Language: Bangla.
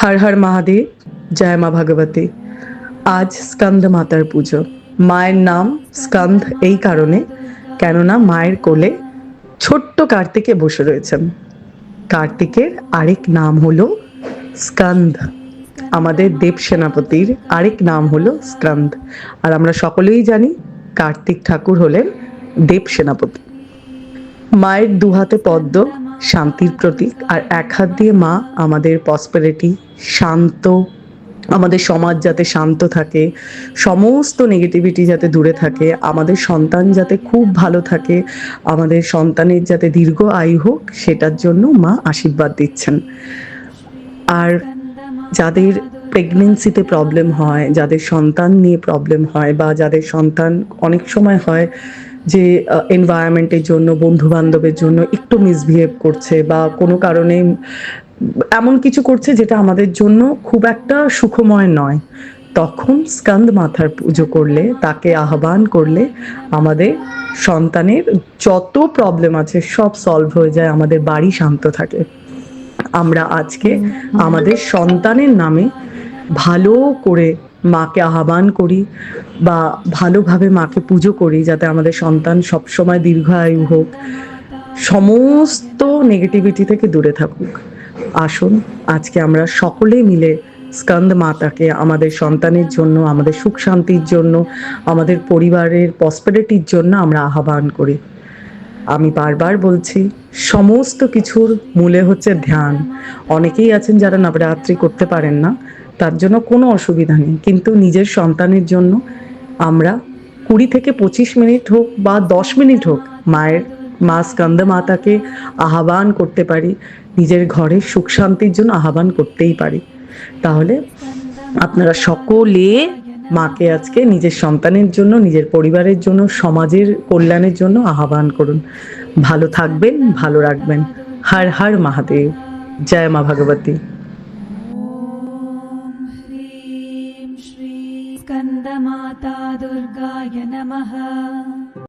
হর হর মহাদেব, জয় মা ভগবতী। আজ স্কন্দ মাতার পুজো। মায়ের নাম স্কন্দ এই কারণে, কেননা মায়ের কোলে ছোট্ট কার্তিকে বসে রয়েছেন। কার্তিকের আরেক নাম হলো স্কন্দ। আমাদের দেব সেনাপতির আরেক নাম হলো স্কন্দ। আর আমরা সকলেই জানি কার্তিক ঠাকুর হলেন দেব সেনাপতি। মায়ের দু হাতে পদ্ম, শান্তির প্রতীক, আর এক হাত দিয়ে মা আমাদের প্রসপেরিটি, শান্ত, আমাদের সমাজ যাতে শান্ত থাকে, সমস্ত নেগেটিভিটি যাতে দূরে থাকে, আমাদের সন্তান যাতে খুব ভালো থাকে, আমাদের সন্তানের যাতে দীর্ঘ আয়ু হোক, সেটার জন্য মা আশীর্বাদ দিচ্ছেন। আর যাদের প্রেগনেন্সিতে প্রবলেম হয়, যাদের সন্তান নিয়ে প্রবলেম হয়, বা যাদের সন্তান অনেক সময় হয় যে এনভায়রনমেন্টের জন্য, বন্ধু বান্ধবের জন্য একটু মিসবিহেভ করছে, বা কোনো কারণে এমন কিছু করছে যেটা আমাদের জন্য খুব একটা সুখময় নয়, তখন স্কন্দ মাথার পুজো করলে, তাকে আহ্বান করলে আমাদের সন্তানের যত প্রবলেম আছে সব সলভ হয়ে যায়, আমাদের বাড়ি শান্ত থাকে। আমরা আজকে আমাদের সন্তানের নামে ভালো করে মাকে আহ্বান করি, বা ভালোভাবে মাকে পুজো করি, যাতে আমাদের সন্তান সবসময় দীর্ঘায়ু হোক, সমস্ত নেগেটিভিটি থেকে দূরে থাকুক। আসুন আজকে আমরা সকলে মিলে স্কন্দ মাতাকে আমাদের সন্তানের জন্য, আমাদের সুখ শান্তির জন্য, আমাদের পরিবারের প্রসপেরিটির জন্য আমরা আহ্বান করি। আমি বারবার বলছি, সমস্ত কিছুর মূলে হচ্ছে ধ্যান। অনেকেই আছেন যারা নবরাত্রি করতে পারেন না, তার জন্য কোনো অসুবিধা নেই, কিন্তু নিজের সন্তানের জন্য আমরা 20 থেকে 25 মিনিট হোক বা 10 মিনিট হোক মা স্কন্দ মাতাকে আহ্বান করতে পারি, নিজের ঘরের সুখ শান্তির জন্য আহ্বান করতেই পারি। তাহলে আপনারা সকলে মাকে আজকে নিজের সন্তানের জন্য, নিজের পরিবারের জন্য, সমাজের কল্যাণের জন্য আহ্বান করুন। ভালো থাকবেন, ভালো রাখবেন। হর হর মহাদেব, জয় মা ভগবতী। ह्रीं श्री स्कन्दमाता दुर्गाय नमः।